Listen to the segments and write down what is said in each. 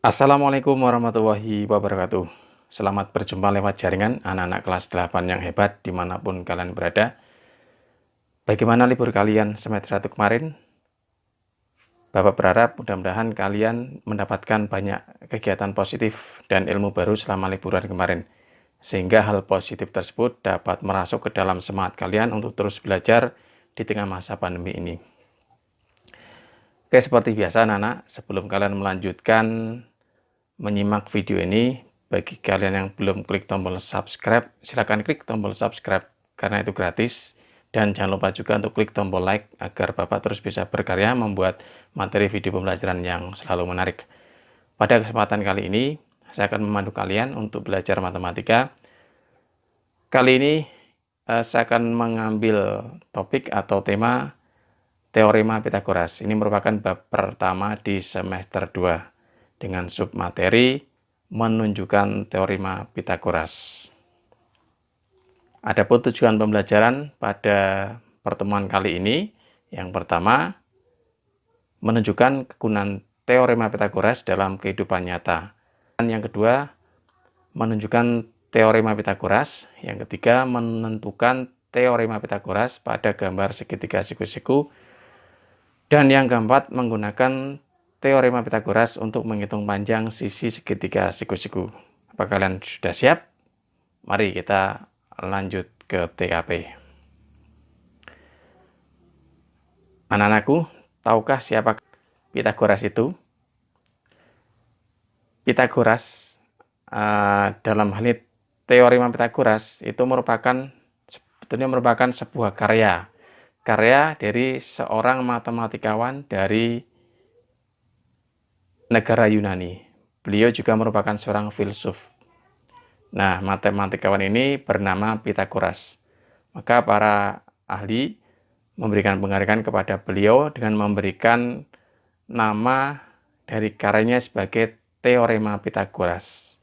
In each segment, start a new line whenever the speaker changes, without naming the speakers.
Assalamualaikum warahmatullahi wabarakatuh. Selamat berjumpa lewat jaringan anak-anak kelas 8 yang hebat dimanapun kalian berada. Bagaimana libur kalian semester 1 kemarin? Bapak berharap mudah-mudahan kalian mendapatkan banyak kegiatan positif dan ilmu baru selama liburan kemarin. Sehingga hal positif tersebut dapat merasuk ke dalam semangat kalian untuk terus belajar di tengah masa pandemi ini. Oke, seperti biasa anak-anak, sebelum kalian melanjutkan menyimak video ini, bagi kalian yang belum klik tombol subscribe, silakan klik tombol subscribe karena itu gratis. Dan jangan lupa juga untuk klik tombol like agar Bapak terus bisa berkarya membuat materi video pembelajaran yang selalu menarik. Pada kesempatan kali ini, saya akan memandu kalian untuk belajar matematika. Kali ini saya akan mengambil topik atau tema Teorema Pitagoras. Ini merupakan bab pertama di semester 2 dengan submateri menunjukkan teorema Pitagoras. Adapun tujuan pembelajaran pada pertemuan kali ini, yang pertama, menunjukkan kegunaan teorema Pitagoras dalam kehidupan nyata. Dan yang kedua, menunjukkan teorema Pitagoras. Yang ketiga, menentukan teorema Pitagoras pada gambar segitiga siku-siku. Dan yang keempat, menggunakan teorema Pitagoras untuk menghitung panjang sisi segitiga siku-siku. Apa kalian sudah siap? Mari kita lanjut ke TKP. Anak-anakku, tahukah siapa Pitagoras itu? Pitagoras dalam hal ini teorema Pitagoras itu sebetulnya merupakan sebuah karya dari seorang matematikawan dari negara Yunani. Beliau juga merupakan seorang filsuf. Nah, matematikawan ini bernama Pitagoras. Maka para ahli memberikan penghargaan kepada beliau dengan memberikan nama dari karyanya sebagai Teorema Pitagoras.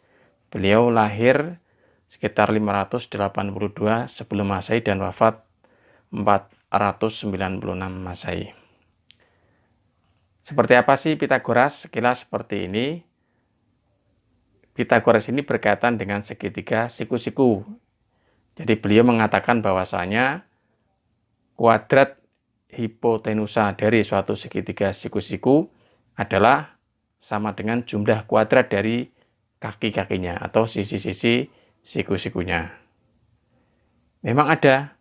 Beliau lahir sekitar 582 sebelum Masehi dan wafat 496 Masehi. Seperti apa sih Pitagoras? Sekilas seperti ini. Pitagoras ini berkaitan dengan segitiga siku-siku. Jadi beliau mengatakan bahwasanya kuadrat hipotenusa dari suatu segitiga siku-siku adalah sama dengan jumlah kuadrat dari kaki-kakinya atau sisi-sisi siku-sikunya. Memang ada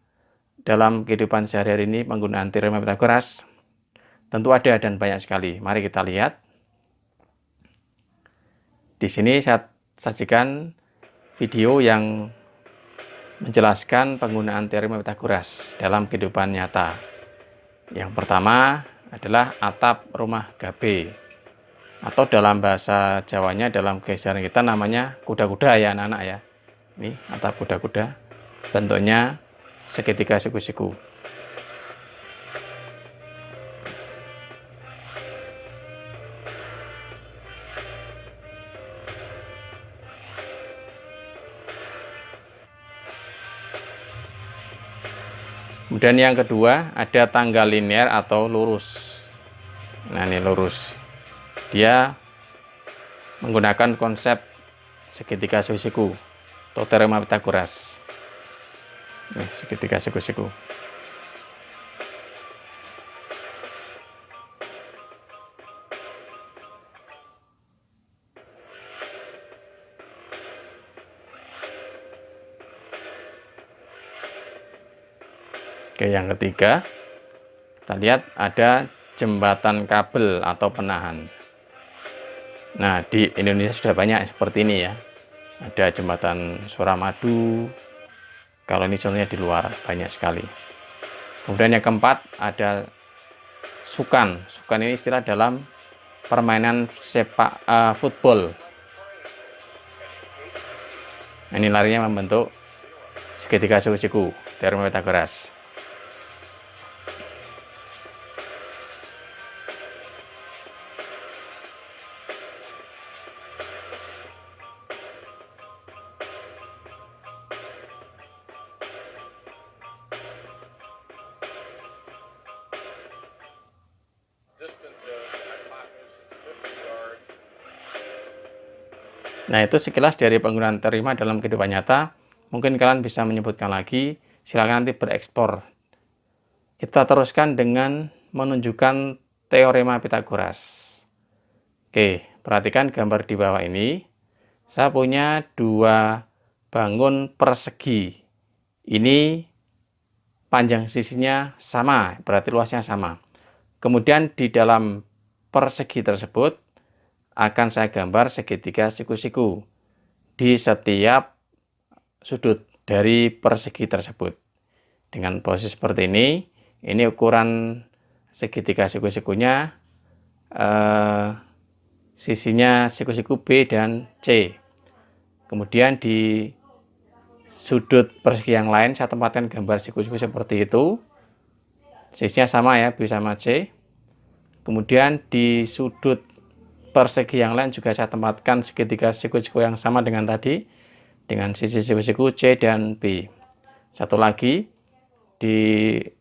dalam kehidupan sehari-hari ini penggunaan teorema Pitagoras. Tentu ada dan banyak sekali. Mari kita lihat. Di sini saya sajikan video yang menjelaskan penggunaan teorema Pitagoras dalam kehidupan nyata. Yang pertama adalah atap rumah Gabe, atau dalam bahasa Jawanya, dalam keseharian kita namanya kuda-kuda ya anak-anak ya. Ini atap kuda-kuda, bentuknya segitiga siku-siku. Kemudian yang kedua ada tanggal linear atau lurus. Nah ini lurus. Dia menggunakan konsep segitiga siku-siku atau teorema Pitagoras. Nih, segitiga siku-siku. Oke, yang ketiga, kita lihat ada jembatan kabel atau penahan. Nah, di Indonesia sudah banyak seperti ini ya. Ada jembatan Suramadu. Kalau ini contohnya di luar, banyak sekali. Kemudian yang keempat, ada sukan. Sukan ini istilah dalam permainan football. Ini larinya membentuk segitiga siku-siku, teorema Pitagoras. Nah, itu sekilas dari penggunaan teorema dalam kehidupan nyata. Mungkin kalian bisa menyebutkan lagi, silakan nanti bereksplor. Kita teruskan dengan menunjukkan teorema Pythagoras. Oke, perhatikan gambar di bawah ini. Saya punya dua bangun persegi. Ini panjang sisinya sama, berarti luasnya sama. Kemudian di dalam persegi tersebut akan saya gambar segitiga siku-siku di setiap sudut dari persegi tersebut. Dengan posisi seperti ini ukuran segitiga siku-sikunya, sisinya siku-siku B dan C. Kemudian di sudut persegi yang lain saya tempatkan gambar siku-siku seperti itu. Sisinya sama ya, B sama C. Kemudian di sudut persegi yang lain juga saya tempatkan segitiga siku-siku yang sama dengan tadi, dengan sisi siku-siku C dan B. Satu lagi, di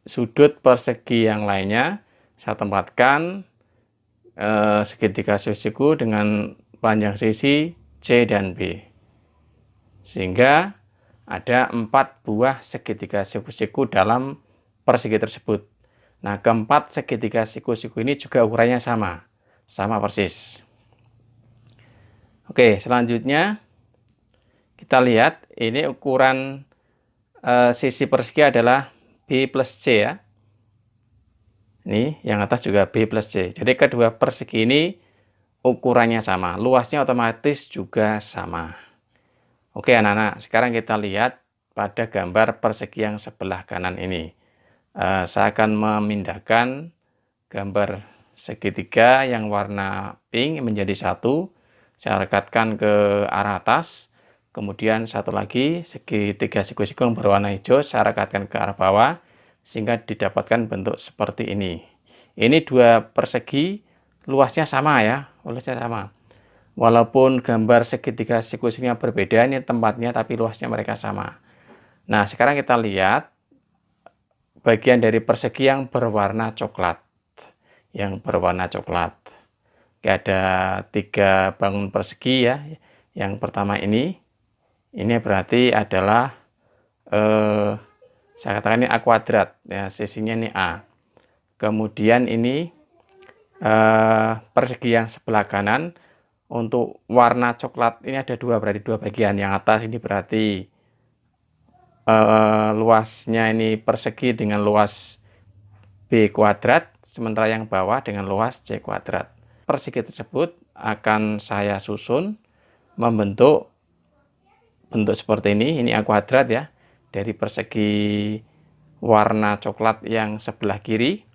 sudut persegi yang lainnya saya tempatkan segitiga siku-siku dengan panjang sisi C dan B. Sehingga ada 4 buah segitiga siku-siku dalam persegi tersebut. Nah, keempat segitiga siku-siku ini juga ukurannya sama persis. Oke, selanjutnya kita lihat ini ukuran sisi persegi adalah B plus C ya. Ini yang atas juga B plus C. Jadi kedua persegi ini ukurannya sama, luasnya otomatis juga sama. Oke anak-anak, sekarang kita lihat pada gambar persegi yang sebelah kanan ini. Saya akan memindahkan gambar segitiga yang warna pink menjadi satu. Saya rekatkan ke arah atas. Kemudian satu lagi segitiga siku-siku yang berwarna hijau saya rekatkan ke arah bawah, sehingga didapatkan bentuk seperti ini. Ini dua persegi luasnya sama ya, luasnya sama. Walaupun gambar segitiga siku-sikunya berbeda, ini tempatnya tapi luasnya mereka sama. Nah, sekarang kita lihat bagian dari persegi yang berwarna coklat. Yang berwarna coklat. Ada 3 bangun persegi ya. Yang pertama ini berarti adalah saya katakan ini A kuadrat ya, sisinya ini A. Kemudian ini persegi yang sebelah kanan untuk warna coklat ini ada 2, berarti 2 bagian. Yang atas ini berarti luasnya ini persegi dengan luas B kuadrat, sementara yang bawah dengan luas C kuadrat. Persegi tersebut akan saya susun membentuk bentuk seperti ini A kuadrat ya, dari persegi warna coklat yang sebelah kiri.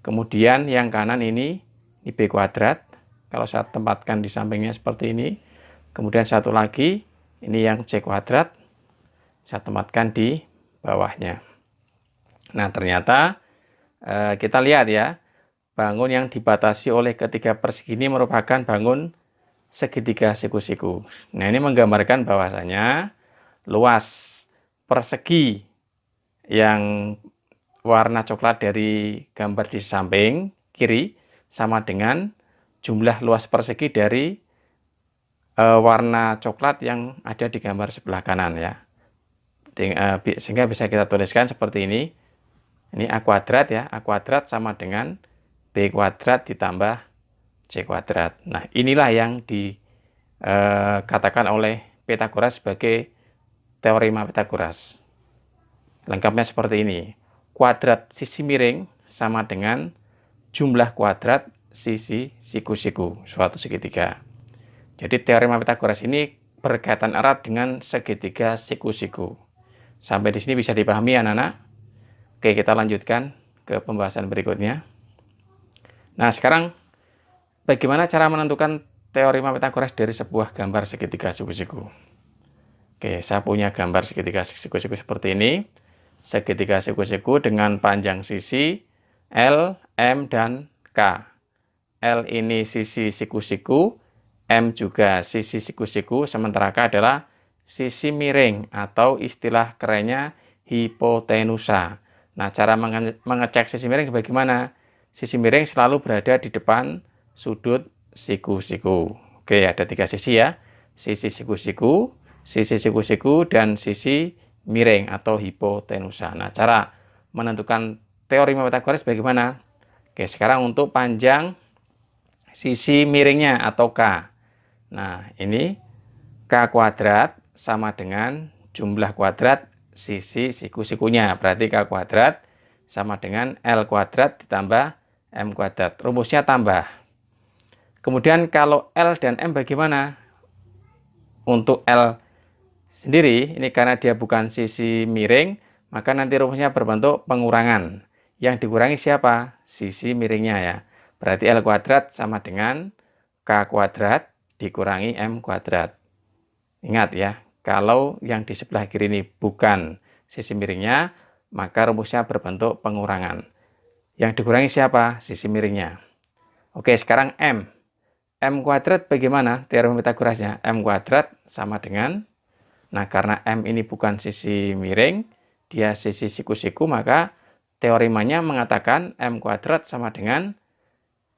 Kemudian yang kanan ini B kuadrat, kalau saya tempatkan di sampingnya seperti ini. Kemudian satu lagi ini yang C kuadrat, saya tempatkan di bawahnya. Nah, ternyata kita lihat ya, bangun yang dibatasi oleh ketiga persegi ini merupakan bangun segitiga siku-siku. Nah, ini menggambarkan bahwasanya luas persegi yang warna coklat dari gambar di samping kiri sama dengan jumlah luas persegi dari warna coklat yang ada di gambar sebelah kanan ya. Sehingga bisa kita tuliskan seperti ini. Ini A kuadrat ya, A kuadrat sama dengan B kuadrat ditambah C kuadrat. Nah, inilah yang dikatakan oleh Pythagoras sebagai teorema Pythagoras. Lengkapnya seperti ini. Kuadrat sisi miring sama dengan jumlah kuadrat sisi siku-siku suatu segitiga. Jadi teorema Pythagoras ini berkaitan erat dengan segitiga siku-siku. Sampai di sini bisa dipahami anak-anak? Oke, kita lanjutkan ke pembahasan berikutnya. Nah, sekarang bagaimana cara menentukan teorema Pythagoras dari sebuah gambar segitiga siku-siku? Oke, saya punya gambar segitiga siku-siku seperti ini. Segitiga siku-siku dengan panjang sisi L, M, dan K. L ini sisi siku-siku, M juga sisi siku-siku, sementara K adalah sisi miring atau istilah kerennya hipotenusa. Nah, cara mengecek sisi miring bagaimana? Sisi miring selalu berada di depan sudut siku-siku. Oke, ada 3 sisi ya. sisi siku-siku, dan sisi miring atau hipotenusa. Nah, cara menentukan teorema Pythagoras bagaimana? Oke, sekarang untuk panjang sisi miringnya atau K. Nah, ini K kuadrat sama dengan jumlah kuadrat sisi siku-sikunya. Berarti K kuadrat sama dengan L kuadrat ditambah M kuadrat. Rumusnya tambah. Kemudian kalau L dan M bagaimana? Untuk L sendiri, ini karena dia bukan sisi miring, maka nanti rumusnya berbentuk pengurangan. Yang dikurangi siapa? Sisi miringnya ya. Berarti L kuadrat sama dengan K kuadrat dikurangi M kuadrat. Ingat ya, kalau yang di sebelah kiri ini bukan sisi miringnya, maka rumusnya berbentuk pengurangan. Yang dikurangi siapa? Sisi miringnya. Oke, sekarang M. M kuadrat bagaimana teorema Pythagorasnya? M kuadrat sama dengan, nah karena M ini bukan sisi miring, dia sisi siku-siku, maka teoremanya mengatakan M kuadrat sama dengan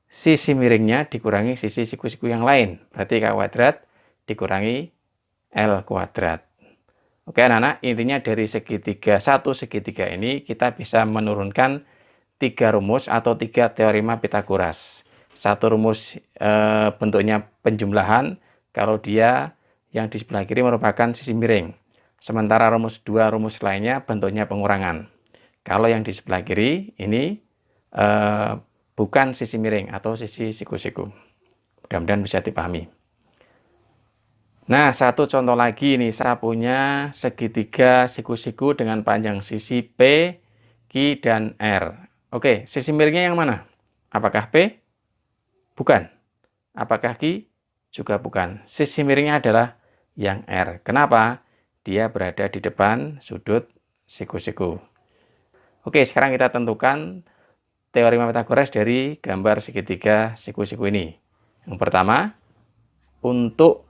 sisi miringnya dikurangi sisi siku-siku yang lain. Berarti K kuadrat dikurangi L kuadrat. Oke anak-anak, intinya dari segitiga, satu segitiga ini kita bisa menurunkan 3 rumus atau 3 teorema Pythagoras. Satu rumus bentuknya penjumlahan kalau dia yang di sebelah kiri merupakan sisi miring. Sementara dua rumus lainnya bentuknya pengurangan. Kalau yang di sebelah kiri ini bukan sisi miring atau sisi siku-siku. Mudah-mudahan bisa dipahami. Nah, satu contoh lagi nih, saya punya segitiga siku-siku dengan panjang sisi P, Q, dan R. Oke, sisi miringnya yang mana? Apakah P? Bukan. Apakah Q? Juga bukan. Sisi miringnya adalah yang R. Kenapa? Dia berada di depan sudut siku-siku. Oke, sekarang kita tentukan teorema Pythagoras dari gambar segitiga siku-siku ini. Yang pertama, untuk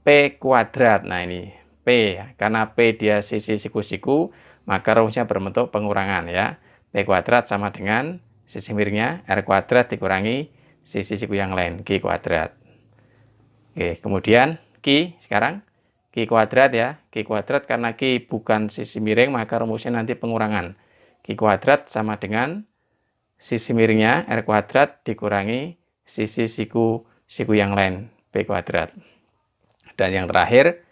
P kuadrat. Nah, ini P. Karena P dia sisi siku-siku, maka rumusnya berbentuk pengurangan ya. P kuadrat sama dengan sisi miringnya R kuadrat dikurangi sisi siku yang lain, Q kuadrat. Oke, kemudian Q sekarang Q kuadrat ya. Q kuadrat karena Q bukan sisi miring, maka rumusnya nanti pengurangan. Q kuadrat sama dengan sisi miringnya R kuadrat dikurangi sisi siku yang lain, P kuadrat. Dan yang terakhir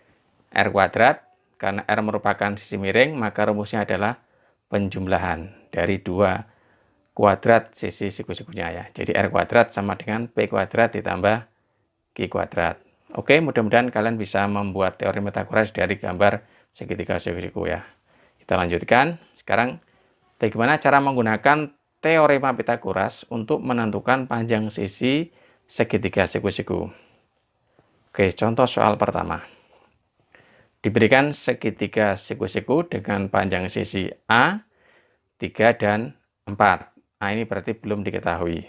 R kuadrat, karena R merupakan sisi miring, maka rumusnya adalah penjumlahan dari 2 kuadrat sisi siku-sikunya ya. Jadi R kuadrat sama dengan P kuadrat ditambah Q kuadrat. Oke, mudah-mudahan kalian bisa membuat teorema Pythagoras dari gambar segitiga siku-siku ya. Kita lanjutkan. Sekarang bagaimana cara menggunakan teorema Pythagoras untuk menentukan panjang sisi segitiga siku-siku. Oke, contoh soal pertama. Diberikan segitiga siku-siku dengan panjang sisi A, 3 dan 4. Nah, ini berarti belum diketahui.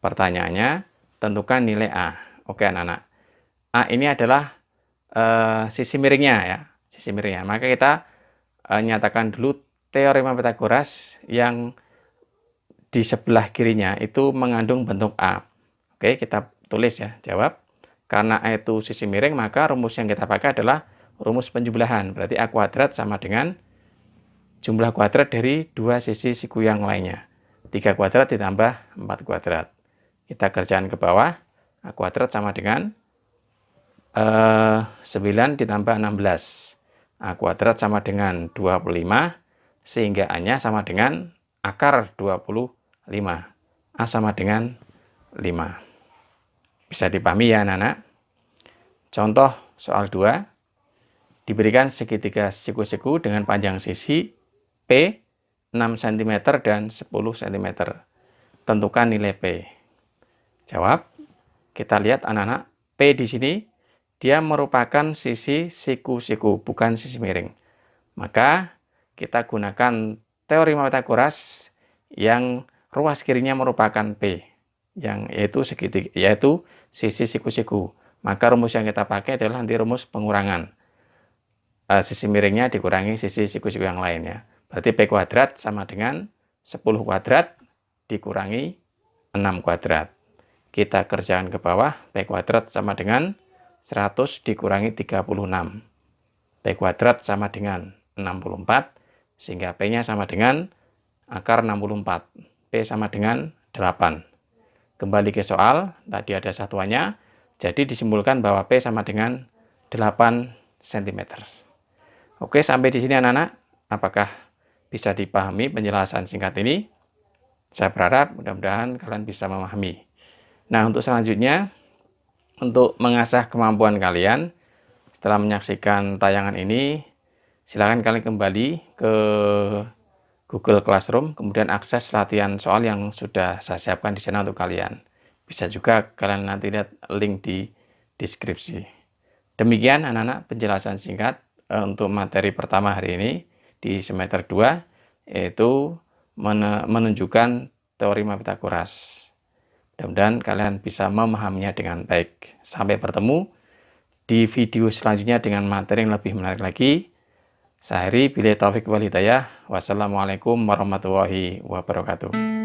Pertanyaannya, tentukan nilai A. Oke, anak-anak. A ini adalah sisi miringnya ya. Sisi miringnya. Maka kita nyatakan dulu teorema Pythagoras yang di sebelah kirinya itu mengandung bentuk A. Oke, kita tulis ya, jawab. Karena A itu sisi miring, maka rumus yang kita pakai adalah rumus penjumlahan. Berarti A kuadrat sama dengan jumlah kuadrat dari 2 sisi siku yang lainnya. 3 kuadrat ditambah 4 kuadrat. Kita kerjakan ke bawah. A kuadrat sama dengan 9 ditambah 16. A kuadrat sama dengan 25. Sehingga A-nya sama dengan akar 25. A sama dengan 5. Bisa dipahami ya anak-anak? Contoh soal 2. Diberikan segitiga siku-siku dengan panjang sisi P 6 cm dan 10 cm. Tentukan nilai P. Jawab. Kita lihat anak-anak, P di sini dia merupakan sisi siku-siku, bukan sisi miring. Maka kita gunakan teorema Pythagoras yang ruas kirinya merupakan P, yang yaitu sisi siku-siku. Maka rumus yang kita pakai adalah nanti rumus pengurangan. Sisi miringnya dikurangi sisi siku-siku yang lain ya. Berarti P kuadrat sama dengan 10 kuadrat dikurangi 6 kuadrat. Kita kerjakan ke bawah, P kuadrat sama dengan 100 dikurangi 36. P kuadrat sama dengan 64, sehingga P-nya sama dengan akar 64. P sama dengan 8. Kembali ke soal, tadi ada satuannya, jadi disimpulkan bahwa P sama dengan 8 cm. Oke, sampai di sini anak-anak. Apakah bisa dipahami penjelasan singkat ini? Saya berharap mudah-mudahan kalian bisa memahami. Nah, untuk selanjutnya, untuk mengasah kemampuan kalian, setelah menyaksikan tayangan ini, silakan kalian kembali ke Google Classroom, kemudian akses latihan soal yang sudah saya siapkan di sana untuk kalian. Bisa juga kalian nanti lihat link di deskripsi. Demikian anak-anak penjelasan singkat untuk materi pertama hari ini di semester 2, yaitu menunjukkan teorema Pitagoras. Mudah-mudahan kalian bisa memahaminya dengan baik. Sampai bertemu di video selanjutnya dengan materi yang lebih menarik lagi. Saya Heri, billahi taufik wal hidayah. Wassalamualaikum warahmatullahi wabarakatuh.